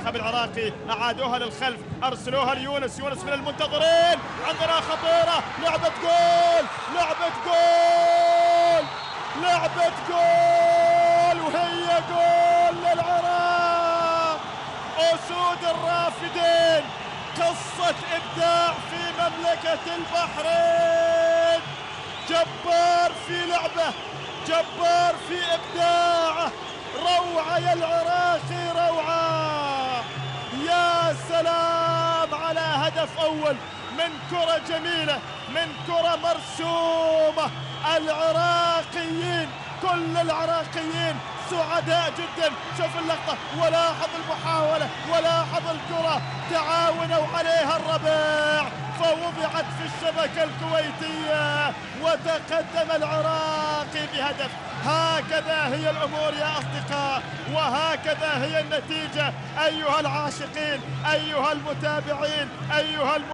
المنتخب العراقي، أعادوها للخلف، أرسلوها ليونس، يونس من المنتظرين، عندنا خطيرة، لعبة جول، لعبة جول، لعبة جول، وهي جول للعراق. أسود الرافدين، قصة إبداع في مملكة البحرين. جبار في لعبه، جبار في إبداعه، روعة يا العراقي، روعة. يا سلام على هدف أول من كرة جميلة، من كرة مرسومة. العراقيين، كل العراقيين سعداء جدا. شوف اللقطة ولاحظ المحاولة، ولاحظ الكرة، تعاونوا عليها الربيع فوضعت في الشبكة الكويتية وتقدم العراقي بهدف. هكذا هي الأمور يا أصدقاء، وهكذا هي النتيجة أيها العاشقين، أيها المتابعين، أيها